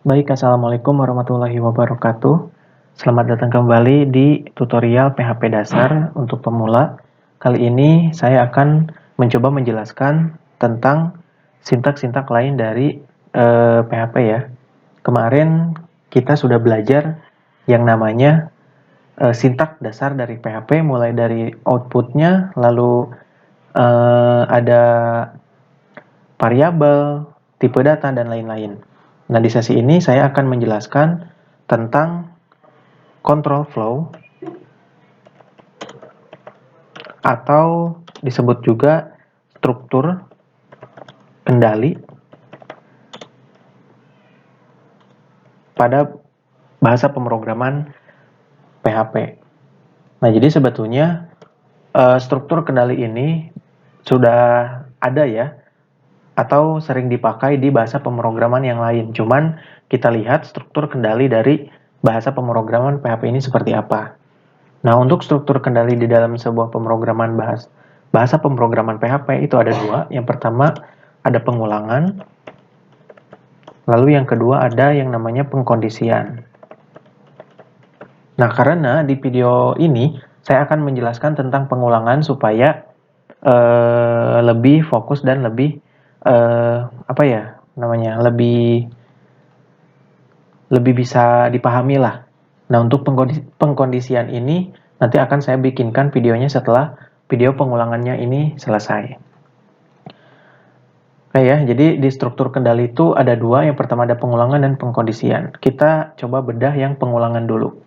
Baik, Assalamualaikum warahmatullahi wabarakatuh. Selamat datang kembali di tutorial PHP dasar untuk pemula. Kali ini saya akan mencoba menjelaskan tentang sintak-sintak lain dari PHP ya. Kemarin kita sudah belajar yang namanya sintak dasar dari PHP, mulai dari outputnya, lalu ada variabel, tipe data, dan lain-lain. Nah, di sesi ini saya akan menjelaskan tentang control flow atau disebut juga struktur kendali pada bahasa pemrograman PHP. Nah, jadi sebetulnya struktur kendali ini sudah ada ya, atau sering dipakai di bahasa pemrograman yang lain. Cuman kita lihat struktur kendali dari bahasa pemrograman PHP ini seperti apa. Nah, untuk struktur kendali di dalam sebuah pemrograman bahasa pemrograman PHP itu ada dua. Yang pertama ada pengulangan, lalu yang kedua ada yang namanya pengkondisian. Nah, karena di video ini saya akan menjelaskan tentang pengulangan supaya lebih fokus dan lebih lebih bisa dipahami lah. Nah, untuk pengkondisian ini nanti akan saya bikinkan videonya setelah video pengulangannya ini selesai. Oke ya, jadi di struktur kendali itu ada dua, yang pertama ada pengulangan dan pengkondisian. Kita coba bedah yang pengulangan dulu.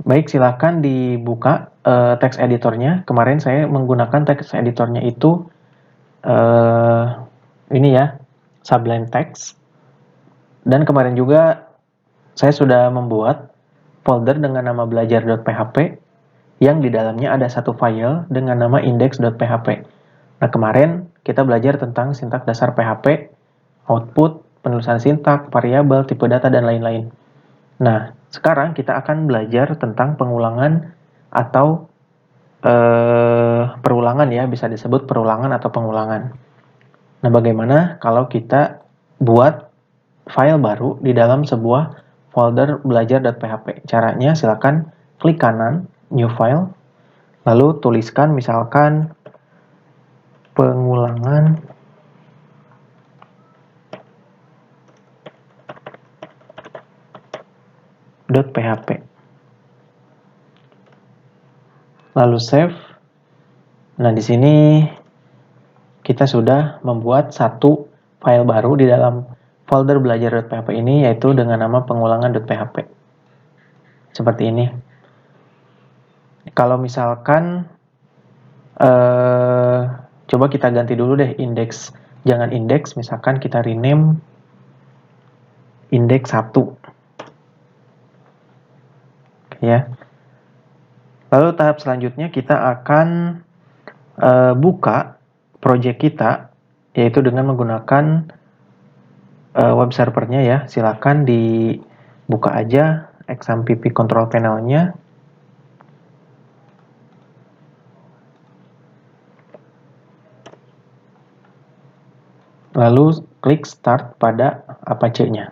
Baik, silakan dibuka teks editornya. Kemarin saya menggunakan teks editornya itu ini ya, Sublime Text. Dan kemarin juga saya sudah membuat folder dengan nama belajar.php yang di dalamnya ada satu file dengan nama index.php. Nah, kemarin kita belajar tentang sintak dasar PHP, output, penulisan sintak, variabel, tipe data, dan lain-lain. Nah, sekarang kita akan belajar tentang pengulangan atau perulangan ya, bisa disebut perulangan atau pengulangan. Nah, bagaimana kalau kita buat file baru di dalam sebuah folder belajar.php? Caranya silakan klik kanan, new file, lalu tuliskan misalkan pengulangan .php. Lalu save. Nah, di sini kita sudah membuat satu file baru di dalam folder belajar.php ini, yaitu dengan nama pengulangan.php. Seperti ini. Kalau misalkan coba kita ganti dulu deh index, jangan index, misalkan kita rename index 1 ya. Lalu tahap selanjutnya kita akan buka project kita, yaitu dengan menggunakan web servernya ya. Silakan dibuka aja XAMPP control panelnya. Lalu klik start pada Apache-nya.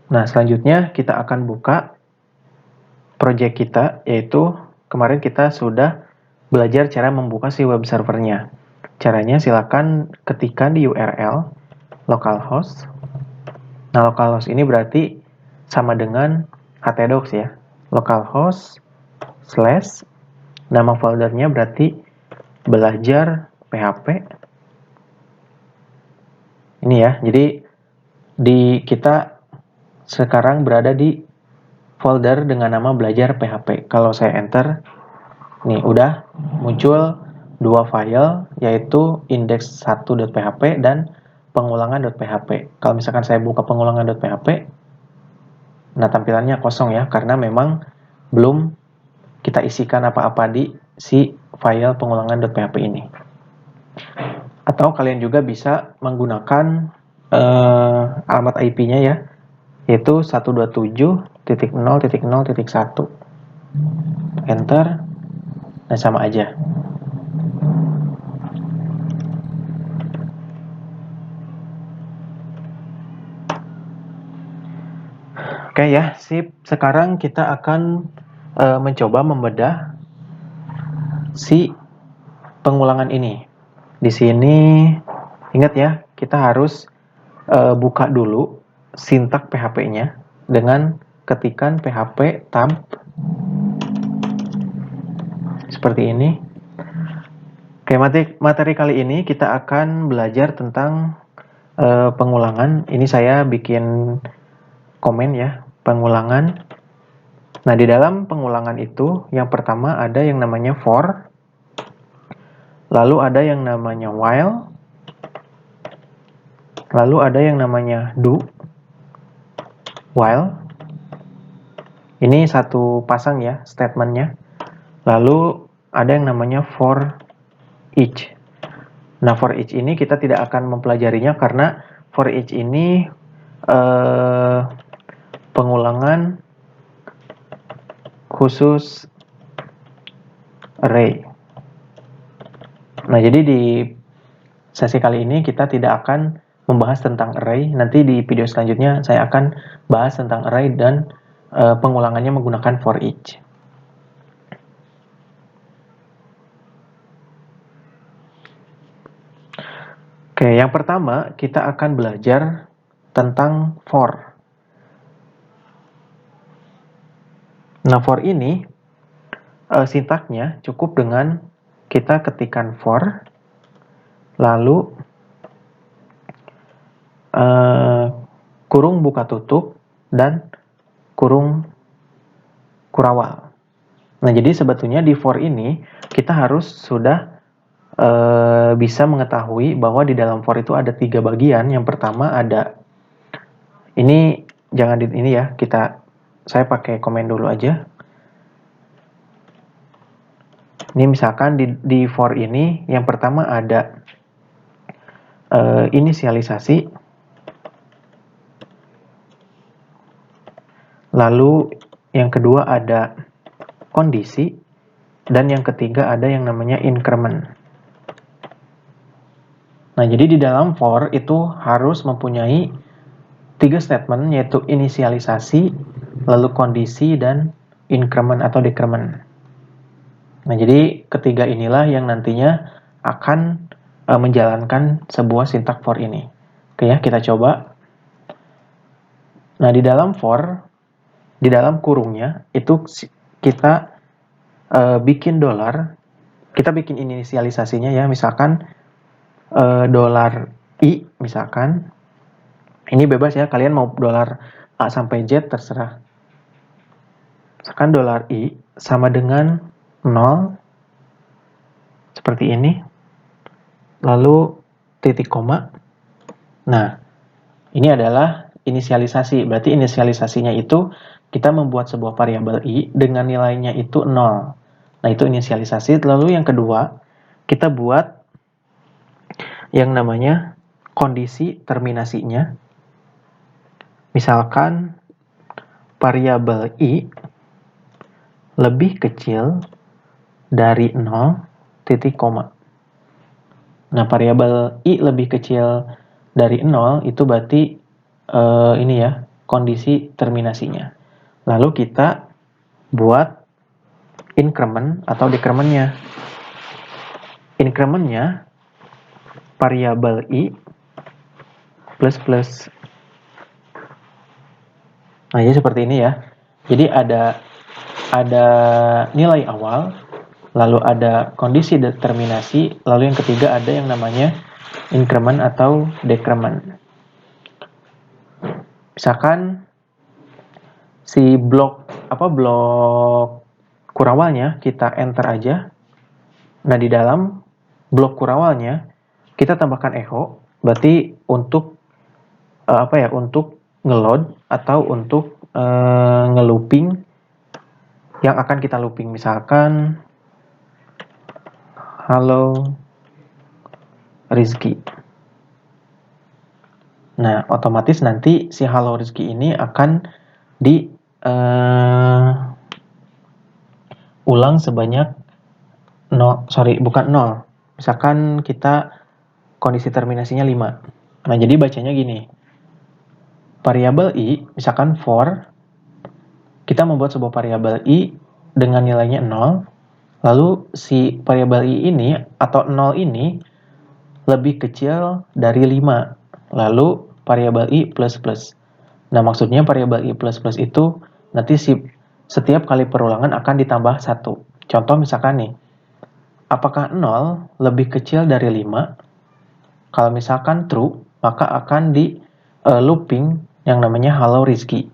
Nah, selanjutnya kita akan buka project kita, yaitu kemarin kita sudah belajar cara membuka si web servernya. Caranya silakan ketikkan di URL localhost. Nah, localhost ini berarti sama dengan htdocs ya. Localhost / nama foldernya berarti belajar PHP. Ini ya, jadi kita sekarang berada di folder dengan nama belajar PHP. Kalau saya enter, nih udah muncul dua file, yaitu index1.php dan pengulangan.php. Kalau misalkan saya buka pengulangan.php, nah tampilannya kosong ya, karena memang belum kita isikan apa-apa di si file pengulangan.php ini. Atau kalian juga bisa menggunakan alamat IP-nya ya, yaitu 127.0.0.1. Enter. Nah, sama aja. Oke ya, sip. Sekarang kita akan mencoba membedah si pengulangan ini. Di sini ingat ya, kita harus buka dulu sintak PHP-nya dengan ketikan PHP tab seperti ini. Oke, materi kali ini kita akan belajar tentang pengulangan. Ini saya bikin komen ya, pengulangan. Nah, di dalam pengulangan itu yang pertama ada yang namanya for, lalu ada yang namanya while, lalu ada yang namanya do, while. Ini satu pasang ya statementnya. Lalu ada yang namanya for each. Nah, for each ini kita tidak akan mempelajarinya karena for each ini pengulangan khusus array. Nah, jadi di sesi kali ini kita tidak akan membahas tentang array. Nanti di video selanjutnya saya akan bahas tentang array dan pengulangannya menggunakan for each. Oke, yang pertama kita akan belajar tentang for. Nah, for ini sintaknya cukup dengan kita ketikkan for, lalu kurung buka tutup, dan kurung kurawal. Nah, jadi sebetulnya di for ini kita harus sudah bisa mengetahui bahwa di dalam for itu ada 3 bagian. Yang pertama ada, ini jangan di ini ya, saya pakai komen dulu aja. Ini misalkan di for ini yang pertama ada inisialisasi, lalu yang kedua ada kondisi, dan yang ketiga ada yang namanya increment. Nah, jadi di dalam for itu harus mempunyai 3 statement, yaitu inisialisasi, lalu kondisi, dan increment atau decrement. Nah, jadi ketiga inilah yang nantinya akan menjalankan sebuah sintak for ini. Oke ya, kita coba. Nah, di dalam for, di dalam kurungnya, itu kita bikin $, kita bikin inisialisasinya ya, misalkan $i, misalkan. Ini bebas ya, kalian mau $A sampai Z terserah. Misalkan $i sama dengan 0, seperti ini. Lalu titik koma. Nah, ini adalah inisialisasi. Berarti inisialisasinya itu kita membuat sebuah variabel i dengan nilainya itu 0. Nah, itu inisialisasi. Lalu yang kedua, kita buat yang namanya kondisi terminasinya. Misalkan variabel i lebih kecil dari 0, titik koma. Nah, variabel i lebih kecil dari 0 itu berarti ini ya, kondisi terminasinya. Lalu kita buat increment atau decrementnya. Incrementnya variabel i plus plus. Nah, jadi seperti ini ya. Jadi ada nilai awal, lalu ada kondisi determinasi, lalu yang ketiga ada yang namanya increment atau decrement. Misalkan si blok kurawalnya kita enter aja. Nah, di dalam blok kurawalnya kita tambahkan echo, berarti untuk untuk ngeload atau untuk ngelooping yang akan kita looping. Misalkan halo Rizky. Nah, otomatis nanti si halo Rizky ini akan ulang sebanyak 0, bukan 0. Misalkan kita kondisi terminasinya 5. Nah, jadi bacanya gini. Variabel i, misalkan for kita membuat sebuah variabel i dengan nilainya 0, lalu si variabel i ini atau 0 ini lebih kecil dari 5, lalu variabel i plus plus. Nah, maksudnya variabel i plus plus itu nanti setiap kali perulangan akan ditambah 1. Contoh misalkan nih, apakah 0 lebih kecil dari 5? Kalau misalkan true, maka akan di looping yang namanya hello Rizky.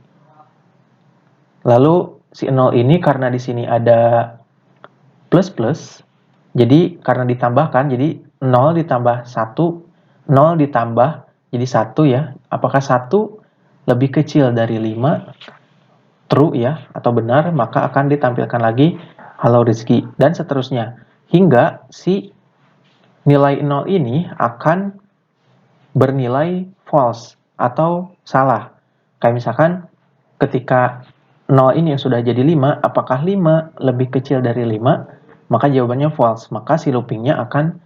Lalu si 0 ini karena di sini ada plus plus, jadi karena ditambahkan, jadi 0 ditambah 1, 0 ditambah jadi 1 ya. Apakah 1 lebih kecil dari 5? True ya, atau benar, maka akan ditampilkan lagi halo Rizky, dan seterusnya. Hingga si nilai 0 ini akan bernilai false atau salah. Kayak misalkan ketika 0 ini yang sudah jadi 5, apakah 5 lebih kecil dari 5? Maka jawabannya false, maka si loopingnya akan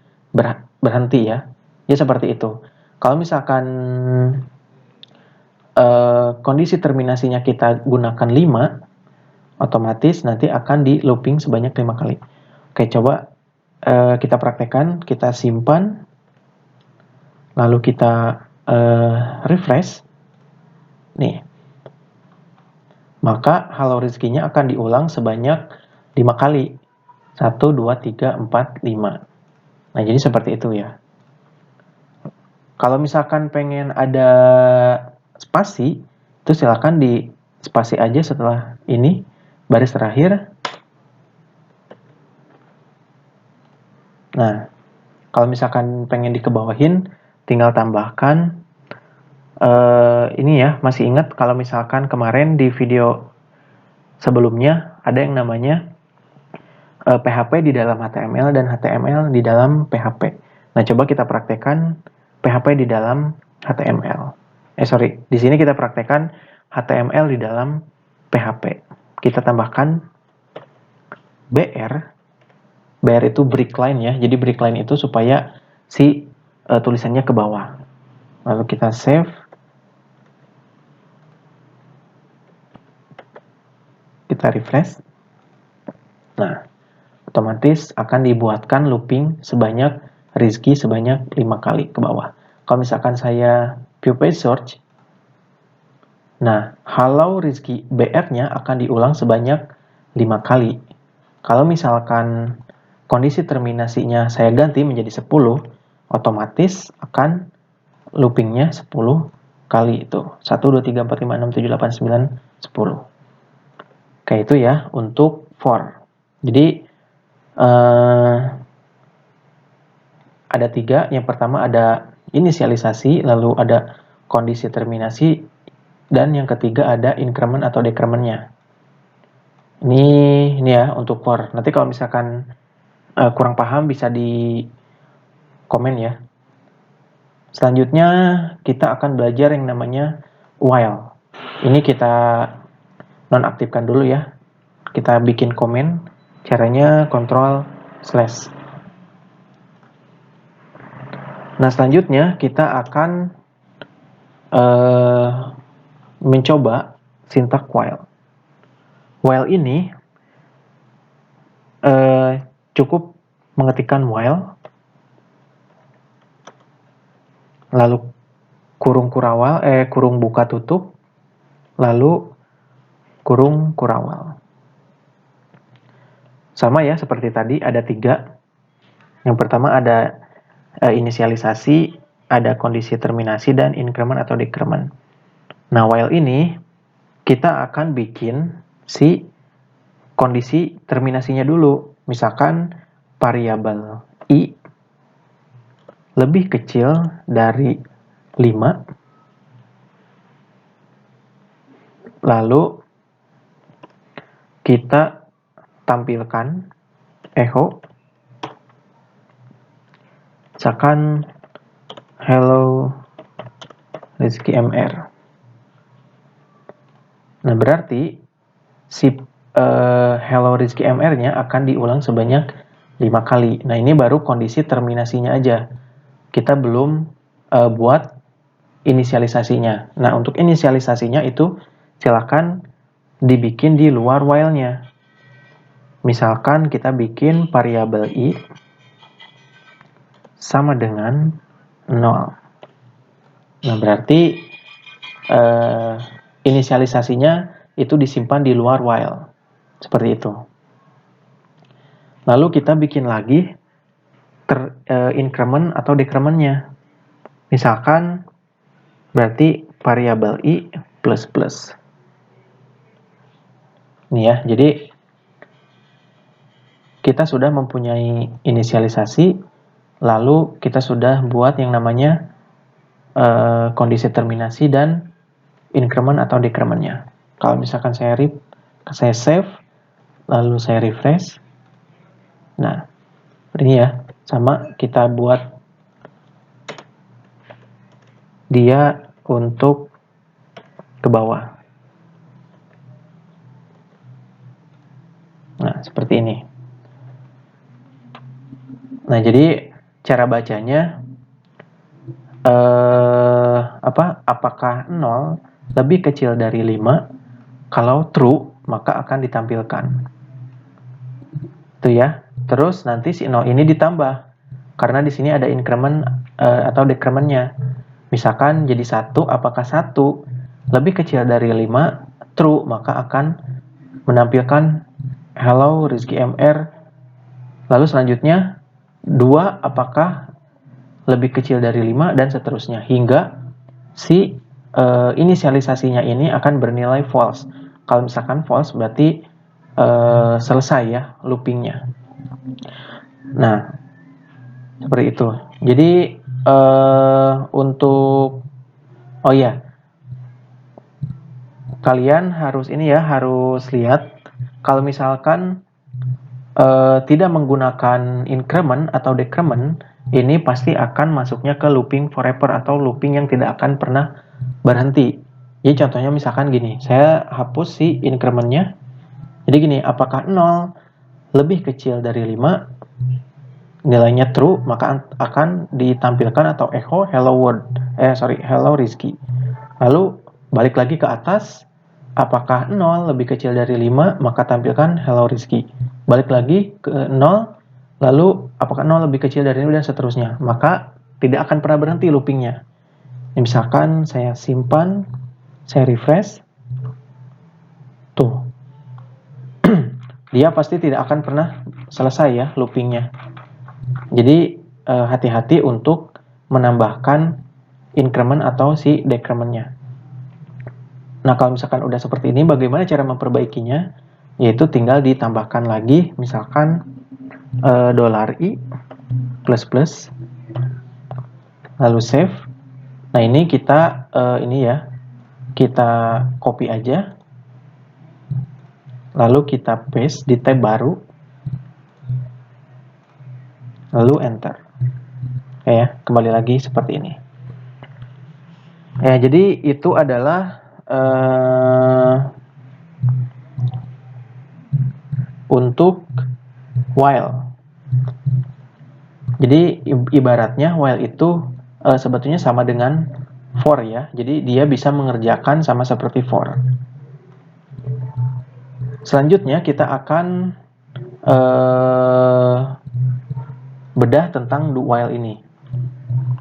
berhenti ya. Ya seperti itu. Kalau misalkan kondisi terminasinya kita gunakan 5, otomatis nanti akan di looping sebanyak 5 kali. Oke, coba kita praktekkan, kita simpan, lalu kita refresh. Nih, maka halo Rizky-nya akan diulang sebanyak 5 kali. 1, 2, 3, 4, 5. Nah, jadi seperti itu ya. Kalau misalkan pengen ada spasi, itu silakan di spasi aja setelah ini, baris terakhir. Nah, kalau misalkan pengen dikebawahin, tinggal tambahkan. Ini ya, masih ingat kalau misalkan kemarin di video sebelumnya ada yang namanya PHP di dalam HTML dan HTML di dalam PHP. Nah, coba kita praktekkan PHP di dalam HTML. Di sini kita praktekkan HTML di dalam PHP. Kita tambahkan BR. BR itu break line ya. Jadi break line itu supaya si tulisannya ke bawah. Lalu kita save. Kita refresh. Nah, otomatis akan dibuatkan looping sebanyak Rizky sebanyak 5 kali ke bawah. Kalau misalkan saya view page search, nah, halo Rizky BR-nya akan diulang sebanyak 5 kali. Kalau misalkan kondisi terminasinya saya ganti menjadi 10, otomatis akan loopingnya 10 kali itu. 1, 2, 3, 4, 5, 6, 7, 8, 9, 10. Kayak itu ya untuk for. Jadi ada 3. Yang pertama ada inisialisasi, lalu ada kondisi terminasi, dan yang ketiga ada increment atau decrement-nya. Ini ya untuk for. Nanti kalau misalkan kurang paham bisa di komen ya. Selanjutnya kita akan belajar yang namanya while. Ini kita nonaktifkan dulu ya. Kita bikin komen. Caranya Ctrl/. Nah, selanjutnya kita akan mencoba sintak while. While ini cukup mengetikkan while, lalu kurung buka tutup, lalu kurung kurawal. Sama ya seperti tadi, ada 3. Yang pertama ada inisialisasi, ada kondisi terminasi, dan increment atau decrement. Nah, while ini kita akan bikin si kondisi terminasinya dulu. Misalkan variabel i lebih kecil dari 5, lalu kita tampilkan echo, misalkan hello Rizky MR. Nah, berarti si hello Rizky MR-nya akan diulang sebanyak 5 kali. Nah, ini baru kondisi terminasinya aja. Kita belum buat inisialisasinya. Nah, untuk inisialisasinya itu silakan dibikin di luar while-nya. Misalkan kita bikin variabel i sama dengan 0. Nah, berarti inisialisasinya itu disimpan di luar while. Seperti itu. Lalu kita bikin lagi increment atau decrementnya. Misalkan berarti variabel i plus plus. Nih ya, jadi kita sudah mempunyai inisialisasi, lalu kita sudah buat yang namanya kondisi terminasi dan increment atau decrementnya. Kalau misalkan saya save, lalu saya refresh. Nah, ini ya, sama kita buat dia untuk ke bawah. Nah, seperti ini. Nah, jadi cara bacanya apakah 0 lebih kecil dari 5? Kalau true, maka akan ditampilkan. Itu ya. Terus nanti si 0 ini ditambah. Karena di sini ada increment atau decrementnya. Misalkan jadi 1, apakah 1 lebih kecil dari 5? True, maka akan menampilkan hello Rizky MR. Lalu selanjutnya 2 apakah lebih kecil dari 5 dan seterusnya hingga si inisialisasinya ini akan bernilai false. Kalau misalkan false berarti selesai ya loopingnya. Nah, seperti itu. Jadi untuk kalian harus harus lihat kalau misalkan tidak menggunakan increment atau decrement, ini pasti akan masuknya ke looping forever atau looping yang tidak akan pernah berhenti. Jadi contohnya misalkan gini, saya hapus si incrementnya. Jadi gini, apakah 0 lebih kecil dari 5, nilainya true, maka akan ditampilkan atau echo hello world, hello Rizky. Lalu balik lagi ke atas, apakah 0 lebih kecil dari 5, maka tampilkan hello Rizky. Balik lagi ke 0, lalu apakah 0 lebih kecil dari 0 dan seterusnya. Maka tidak akan pernah berhenti loopingnya. Misalkan saya simpan, saya refresh, tuh. Dia pasti tidak akan pernah selesai ya loopingnya. Jadi hati-hati untuk menambahkan increment atau si decrementnya. Nah, kalau misalkan udah seperti ini, bagaimana cara memperbaikinya? Yaitu tinggal ditambahkan lagi, misalkan $i plus plus, lalu save. Nah, ini kita kita copy aja, lalu kita paste di tab baru, lalu enter. Oke ya, kembali lagi seperti ini. Ya, jadi itu adalah untuk while. Jadi ibaratnya while itu sebetulnya sama dengan for ya. Jadi dia bisa mengerjakan sama seperti for. Selanjutnya kita akan bedah tentang do while ini.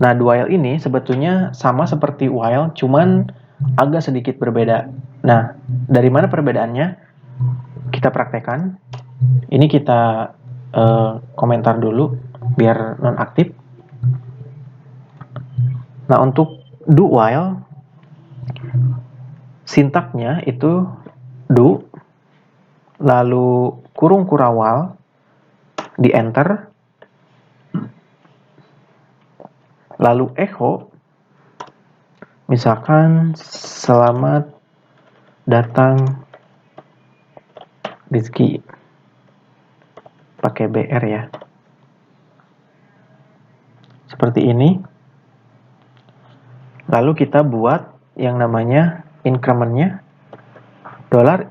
Nah, do while ini sebetulnya sama seperti while, cuman agak sedikit berbeda. Nah, dari mana perbedaannya? Kita praktekkan. Ini kita komentar dulu biar nonaktif. Nah, untuk do while sintaknya itu do, lalu kurung kurawal, di enter, lalu echo, misalkan selamat datang Rizky, pakai BR ya, seperti ini. Lalu kita buat yang namanya incrementnya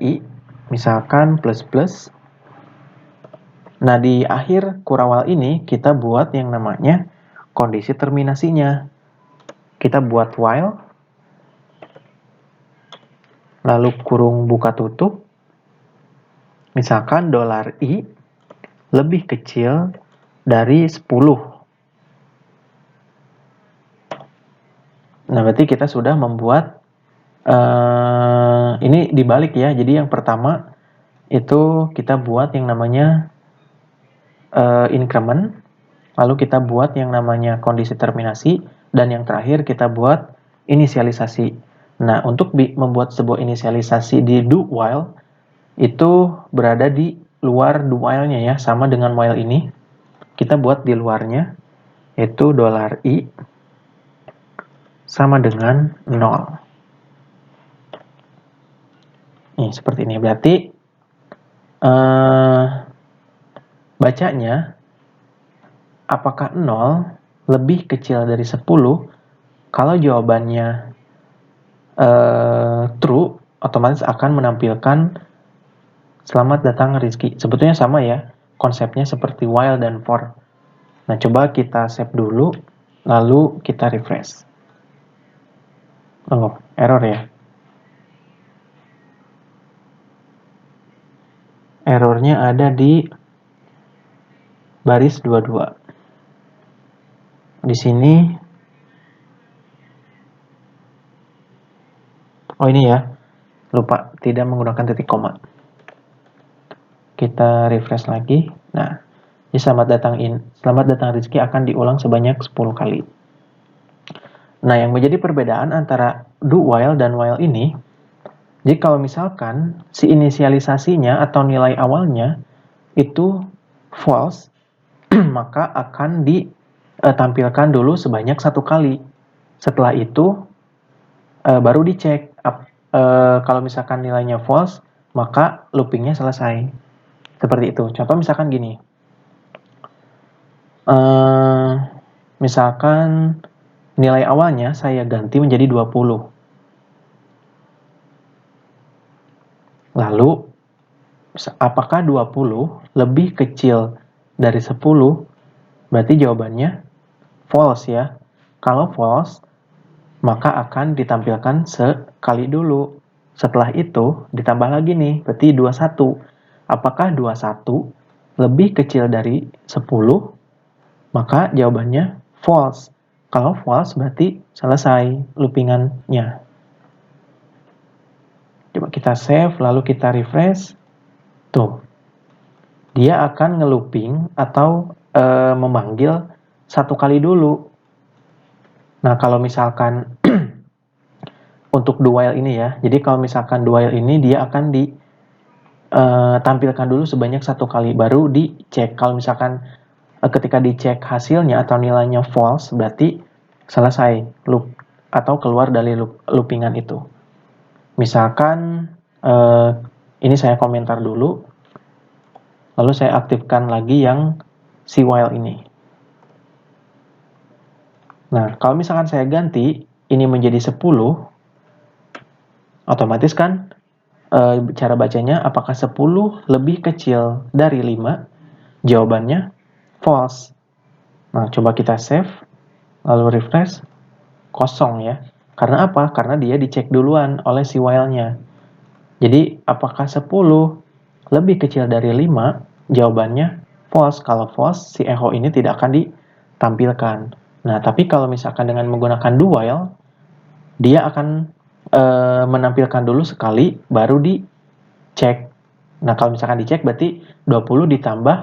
$i, misalkan plus plus. Nah, di akhir kurawal ini kita buat yang namanya kondisi terminasinya. Kita buat while lalu kurung buka tutup, misalkan $i lebih kecil dari 10. Nah, berarti kita sudah membuat ini dibalik ya. Jadi yang pertama itu kita buat yang namanya increment, lalu kita buat yang namanya kondisi terminasi, dan yang terakhir kita buat inisialisasi. Nah, untuk membuat sebuah inisialisasi di do while itu berada di luar do while-nya ya, sama dengan while ini. Kita buat di luarnya, yaitu $i sama dengan 0. Nih, seperti ini. Berarti bacanya apakah 0 lebih kecil dari 10? Kalau jawabannya true, otomatis akan menampilkan selamat datang Rizky. Sebetulnya sama ya, konsepnya seperti while dan for. Nah, coba kita save dulu, lalu kita refresh. Oh, error ya. Errornya ada di baris 22. Di sini, oh ini ya, lupa tidak menggunakan titik koma. Kita refresh lagi. Nah, jadi selamat datang Rizky akan diulang sebanyak 10 kali. Nah, yang menjadi perbedaan antara do while dan while ini, jadi kalau misalkan si inisialisasinya atau nilai awalnya itu false, maka akan ditampilkan dulu sebanyak 1 kali. Setelah itu baru dicek. Kalau misalkan nilainya false, maka loopingnya selesai. Seperti itu. Contoh misalkan gini. Misalkan nilai awalnya saya ganti menjadi 20. Lalu, apakah 20 lebih kecil dari 10? Berarti jawabannya false ya. Kalau false, maka akan ditampilkan sekali dulu. Setelah itu, ditambah lagi nih, berarti 21. Apakah 21 lebih kecil dari 10? Maka jawabannya false. Kalau false, berarti selesai loopingannya. Coba kita save, lalu kita refresh. Tuh, dia akan ngelooping atau memanggil 1 kali dulu. Nah, kalau misalkan untuk do while ini ya, jadi kalau misalkan do while ini dia akan ditampilkan dulu sebanyak 1 kali, baru dicek. Kalau misalkan ketika dicek hasilnya atau nilainya false, berarti selesai loop atau keluar dari loopingan itu. Misalkan ini saya komentar dulu, lalu saya aktifkan lagi yang si while ini. Nah, kalau misalkan saya ganti ini menjadi 10, otomatis kan cara bacanya apakah 10 lebih kecil dari 5? Jawabannya false. Nah, coba kita save, lalu refresh, kosong ya. Karena apa? Karena dia dicek duluan oleh si while-nya. Jadi, apakah 10 lebih kecil dari 5? Jawabannya false. Kalau false, si echo ini tidak akan ditampilkan. Nah, tapi kalau misalkan dengan menggunakan do while, dia akan menampilkan dulu sekali, baru dicek. Nah, kalau misalkan dicek, berarti 20 ditambah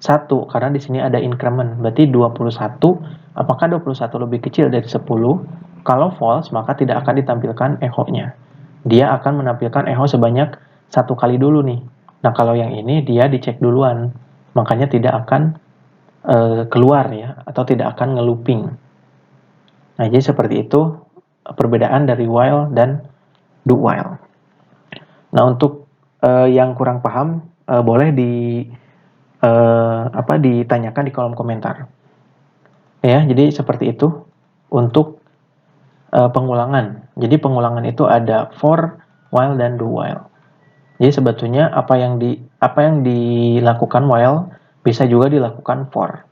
1, karena di sini ada increment. Berarti 21, apakah 21 lebih kecil dari 10? Kalau false, maka tidak akan ditampilkan echo-nya. Dia akan menampilkan echo sebanyak 1 kali dulu nih. Nah, kalau yang ini dia dicek duluan. Makanya tidak akan keluar ya, atau tidak akan ngelooping. Nah, jadi seperti itu perbedaan dari while dan do while. Nah, untuk yang kurang paham, boleh ditanyakan di kolom komentar. Ya, jadi seperti itu untuk pengulangan. Jadi pengulangan itu ada for, while, dan do while. Jadi sebetulnya apa yang dilakukan while bisa juga dilakukan for.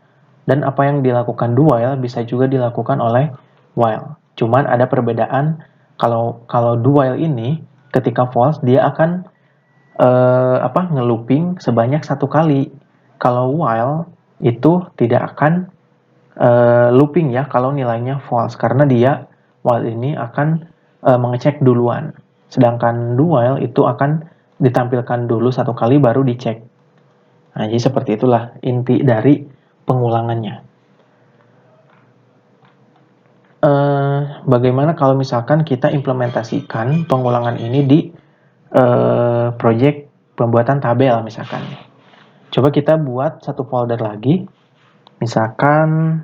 Dan apa yang dilakukan do while bisa juga dilakukan oleh while. Cuman ada perbedaan, kalau do while ini ketika false dia akan nge-looping sebanyak 1 kali. Kalau while itu tidak akan looping ya kalau nilainya false, karena dia while ini akan mengecek duluan. Sedangkan do while itu akan ditampilkan dulu 1 kali baru dicek. Nah, jadi seperti itulah inti dari pengulangannya. Bagaimana kalau misalkan kita implementasikan pengulangan ini di project pembuatan tabel misalkan. Coba kita buat satu folder lagi. Misalkan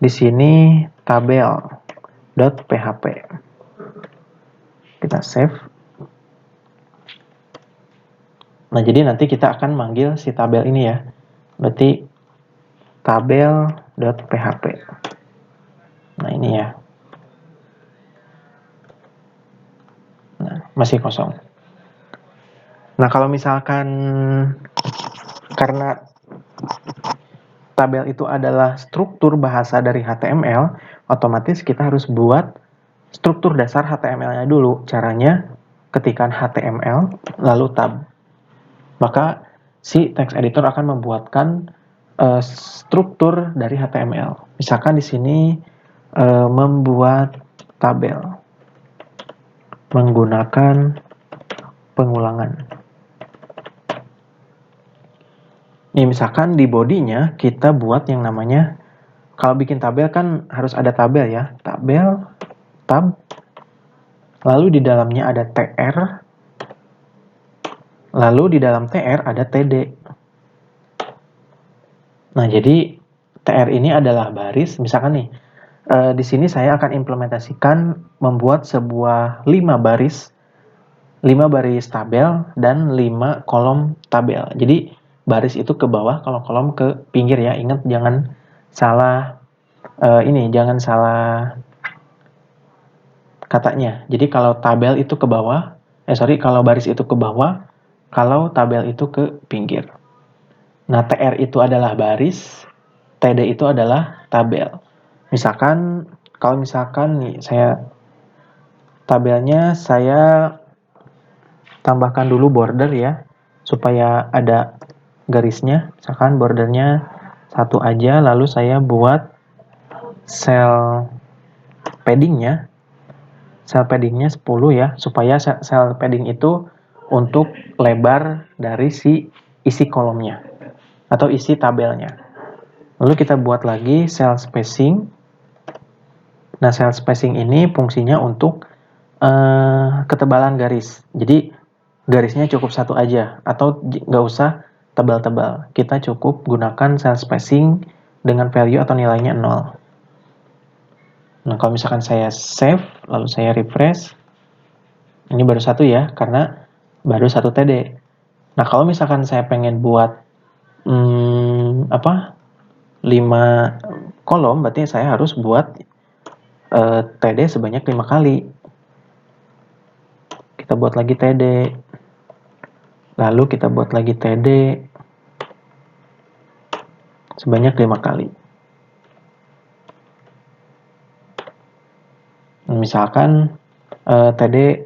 di sini tabel.php. Kita save. Nah, jadi nanti kita akan manggil si tabel ini ya. Berarti tabel.php. Nah, ini ya. Nah, masih kosong. Nah, kalau misalkan karena tabel itu adalah struktur bahasa dari HTML, otomatis kita harus buat struktur dasar HTML-nya dulu. Caranya ketikkan HTML lalu tab. Maka si text editor akan membuatkan struktur dari HTML. Misalkan di sini membuat tabel menggunakan pengulangan. Nih, misalkan di bodinya kita buat yang namanya, kalau bikin tabel kan harus ada tabel ya, tabel, tab, lalu di dalamnya ada tr, lalu di dalam tr ada td. Nah, jadi tr ini adalah baris, misalkan nih, di sini saya akan implementasikan membuat sebuah 5 baris tabel dan 5 kolom tabel. Jadi baris itu ke bawah, kalau kolom ke pinggir ya. Ingat jangan salah jangan salah katanya. Jadi kalau tabel itu ke bawah, kalau baris itu ke bawah, kalau tabel itu ke pinggir. Nah, tr itu adalah baris, td itu adalah tabel. Misalkan kalau misalkan nih tabelnya saya tambahkan dulu border ya, supaya ada garisnya. Misalkan bordernya 1 aja, lalu saya buat cell paddingnya 10 ya, supaya cell padding itu untuk lebar dari si isi kolomnya atau isi tabelnya. Lalu kita buat lagi cell spacing. Nah, cell spacing ini fungsinya untuk ketebalan garis. Jadi garisnya cukup 1 aja atau nggak usah tebal-tebal. Kita cukup gunakan cell spacing dengan value atau nilainya 0. Nah, kalau misalkan saya save, lalu saya refresh, ini baru 1 ya, karena baru 1 TD. Nah, kalau misalkan saya pengen buat 5 kolom, berarti saya harus buat TD sebanyak 5 kali. Kita buat lagi TD. Lalu kita buat lagi TD sebanyak 5 kali. Misalkan TD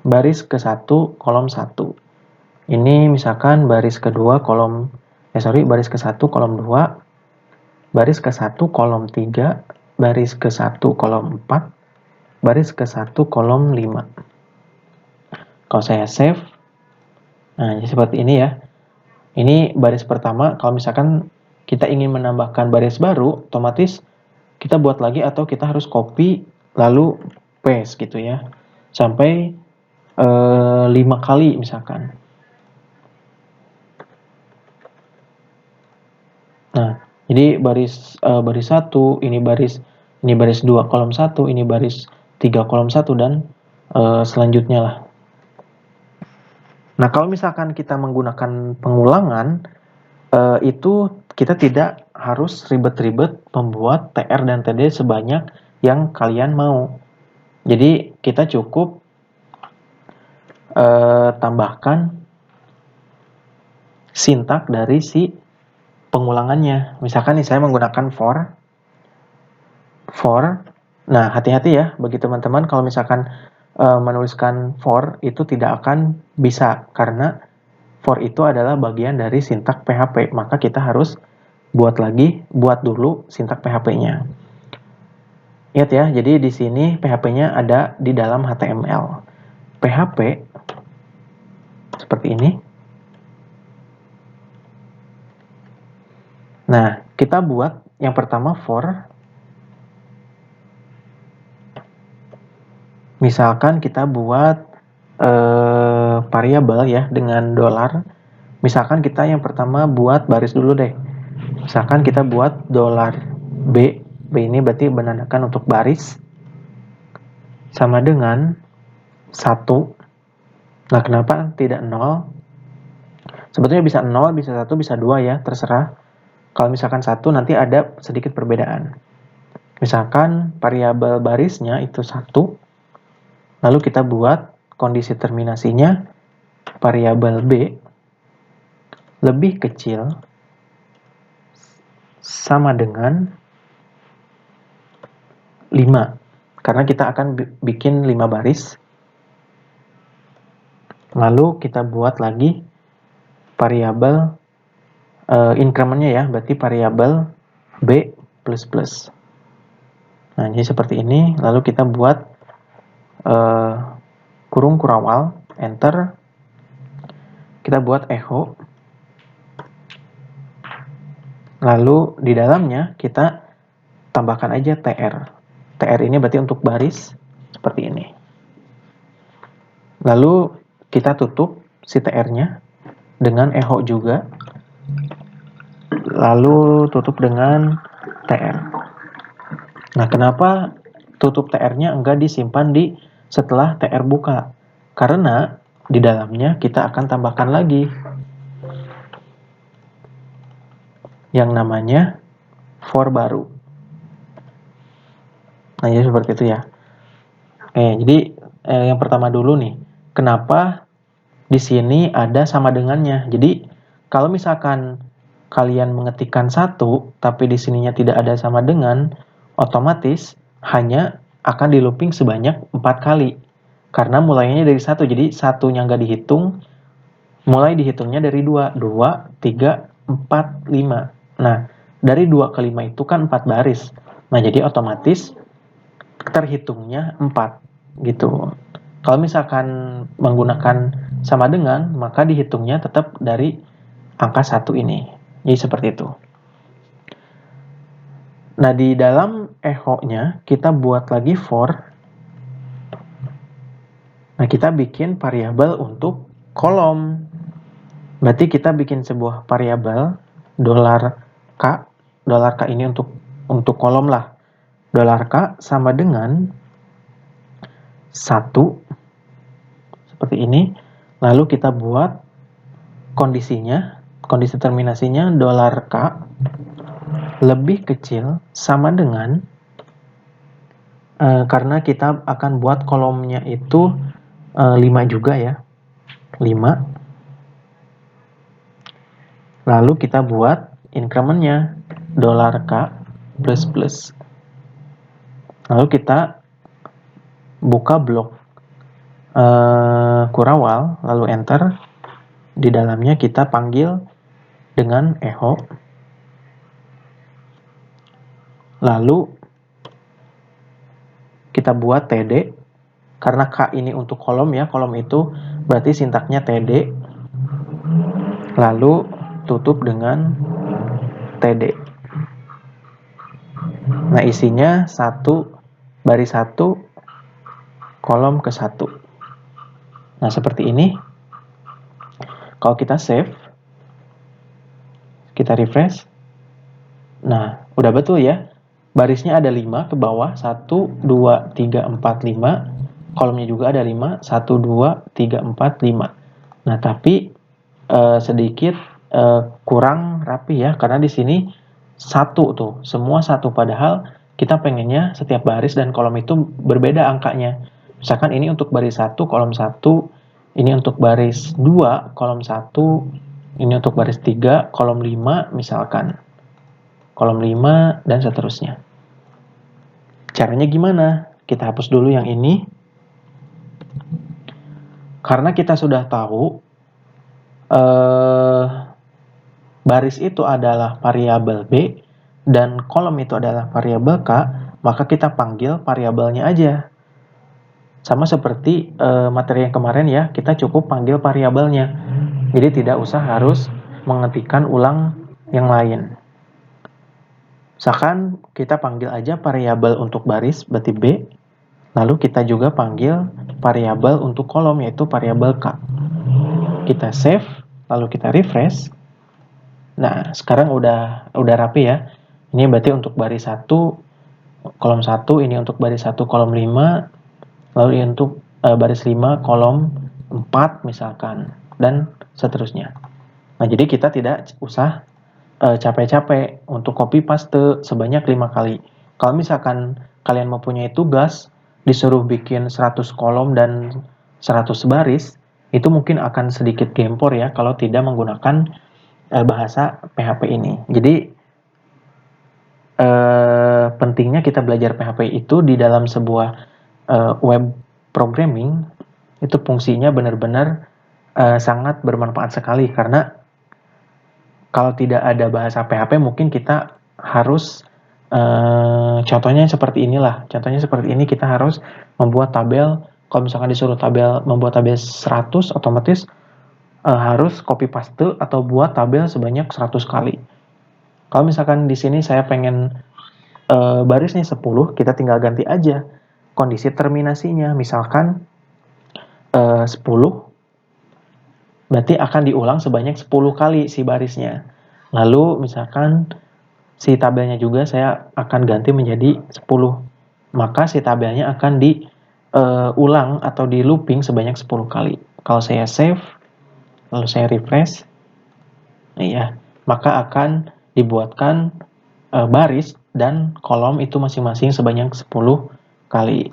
baris ke-1 kolom 1. Ini misalkan baris ke-2 baris ke-1 kolom 2, baris ke-1 kolom 3, baris ke-1 kolom 4, baris ke-1 kolom 5. Kalau saya save, nah seperti ini ya. Ini baris pertama. Kalau misalkan kita ingin menambahkan baris baru, otomatis kita buat lagi atau kita harus copy lalu paste gitu ya, sampai 5 kali misalkan. Nah, jadi baris 1, ini baris 2 kolom 1, ini baris 3 kolom 1, dan selanjutnya lah. Nah, kalau misalkan kita menggunakan pengulangan, itu kita tidak harus ribet-ribet membuat TR dan TD sebanyak yang kalian mau. Jadi kita cukup tambahkan sintak dari si pengulangannya. Misalkan nih saya menggunakan for Nah, hati-hati ya bagi teman-teman kalau misalkan menuliskan for itu tidak akan bisa, karena for itu adalah bagian dari sintak PHP, maka kita harus buat dulu sintak PHP-nya. Ingat ya, jadi di sini PHP-nya ada di dalam HTML. PHP seperti ini. Nah, kita buat yang pertama for. Misalkan kita buat variabel ya dengan $. Misalkan kita yang pertama buat baris dulu deh. Misalkan kita buat $B. B ini berarti menandakan untuk baris. Sama dengan 1. Nah, kenapa tidak 0? Sebetulnya bisa 0, bisa 1, bisa 2 ya, terserah. Kalau misalkan 1 nanti ada sedikit perbedaan. Misalkan variabel barisnya itu 1. Lalu kita buat kondisi terminasinya variabel B lebih kecil sama dengan 5. Karena kita akan bikin 5 baris. Lalu kita buat lagi variabel incrementnya ya, berarti variabel B++. Nah, jadi seperti ini. Lalu kita buat kurung kurawal, enter. Kita buat echo. Lalu di dalamnya kita tambahkan aja tr. Tr ini berarti untuk baris, seperti ini. Lalu kita tutup si tr-nya dengan echo juga. Lalu tutup dengan tr. Nah, kenapa tutup tr-nya enggak disimpan di setelah tr buka? Karena di dalamnya kita akan tambahkan lagi yang namanya for baru. Nah, jadi seperti itu ya. Jadi yang pertama dulu nih, kenapa di sini ada sama dengannya? Jadi kalau misalkan kalian mengetikkan 1, tapi di sininya tidak ada sama dengan, otomatis hanya akan di looping sebanyak 4 kali. Karena mulainya dari 1, jadi 1-nya nggak dihitung, mulai dihitungnya dari 2, 3, 4, 5. Nah, dari 2 ke 5 itu kan 4 baris. Nah, jadi otomatis terhitungnya 4 gitu. Kalau misalkan menggunakan sama dengan, maka dihitungnya tetap dari angka 1 ini. Jadi seperti itu. Nah, di dalam echo-nya kita buat lagi for. Nah, kita bikin variabel untuk kolom. Berarti kita bikin sebuah variabel $k. $k ini untuk kolom lah. $k sama dengan 1 seperti ini. Lalu kita buat kondisinya, kondisi terminasinya $k lebih kecil sama dengan karena kita akan buat kolomnya itu 5 juga ya, 5. Lalu kita buat incrementnya $k plus. Lalu kita buka blok kurawal, lalu enter. Di dalamnya kita panggil dengan echo. Lalu kita buat td. Karena k ini untuk kolom ya, kolom itu berarti sintaknya td. Lalu tutup dengan td. Nah, isinya 1 baris 1 kolom ke 1. Nah, seperti ini. Kalau kita save, kita refresh. Nah, udah betul ya. Barisnya ada 5 ke bawah, 1, 2, 3, 4, 5. Kolomnya juga ada 5, 1, 2, 3, 4, 5. Nah, tapi sedikit kurang rapi ya, karena di sini 1 tuh, semua 1, padahal kita pengennya setiap baris dan kolom itu berbeda angkanya. Misalkan ini untuk baris 1, kolom 1, ini untuk baris 2, kolom 1, ini untuk baris 3, kolom 5 misalkan. Kolom 5 dan seterusnya. Caranya gimana? Kita hapus dulu yang ini. Karena kita sudah tahu baris itu adalah variabel B dan kolom itu adalah variabel K, maka kita panggil variabelnya aja. Sama seperti materi yang kemarin ya, kita cukup panggil variabelnya. Jadi tidak usah harus mengetikkan ulang yang lain. Misalkan kita panggil aja variabel untuk baris, berarti B, lalu kita juga panggil variabel untuk kolom, yaitu variabel K. Kita save, lalu kita refresh. Nah, sekarang udah rapi ya. Ini berarti untuk baris 1, kolom 1, ini untuk baris 1, kolom 5, lalu untuk baris 5, kolom 4 misalkan, dan seterusnya. Nah, jadi kita tidak usah capek-capek untuk copy paste sebanyak 5 kali. Kalau misalkan kalian mempunyai tugas disuruh bikin 100 kolom dan 100 baris, itu mungkin akan sedikit gempor ya kalau tidak menggunakan bahasa PHP ini. Jadi pentingnya kita belajar PHP itu di dalam sebuah web programming, itu fungsinya benar-benar sangat bermanfaat sekali, karena kalau tidak ada bahasa PHP mungkin kita harus contohnya seperti inilah. Contohnya seperti ini, kita harus membuat tabel. Kalau misalkan disuruh membuat tabel 100, otomatis harus copy paste atau buat tabel sebanyak 100 kali. Kalau misalkan di sini saya pengen barisnya 10, kita tinggal ganti aja kondisi terminasinya. Misalkan 10, berarti akan diulang sebanyak 10 kali si barisnya. Lalu misalkan si tabelnya juga saya akan ganti menjadi 10. Maka si tabelnya akan diulang atau di looping sebanyak 10 kali. Kalau saya save, lalu saya refresh, ya, maka akan dibuatkan baris dan kolom itu masing-masing sebanyak 10 kali.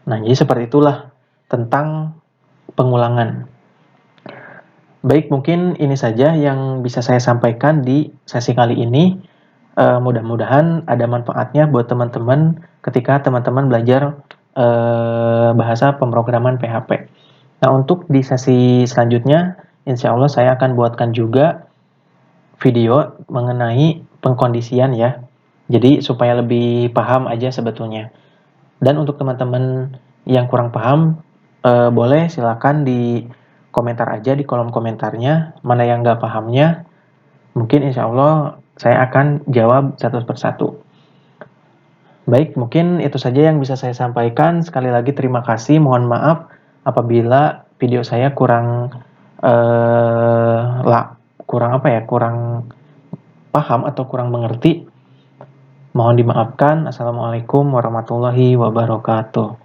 Nah, jadi seperti itulah tentang pengulangan. Baik, mungkin ini saja yang bisa saya sampaikan di sesi kali ini. Mudah-mudahan ada manfaatnya buat teman-teman ketika teman-teman belajar bahasa pemrograman PHP. Nah, untuk di sesi selanjutnya, insya Allah saya akan buatkan juga video mengenai pengkondisian ya. Jadi supaya lebih paham aja sebetulnya. Dan untuk teman-teman yang kurang paham, boleh silakan di komentar aja di kolom komentarnya, mana yang nggak pahamnya. Mungkin insya Allah saya akan jawab satu persatu. Baik, mungkin itu saja yang bisa saya sampaikan. Sekali lagi terima kasih, mohon maaf apabila video saya kurang kurang paham atau kurang mengerti. Mohon dimaafkan. Assalamualaikum warahmatullahi wabarakatuh.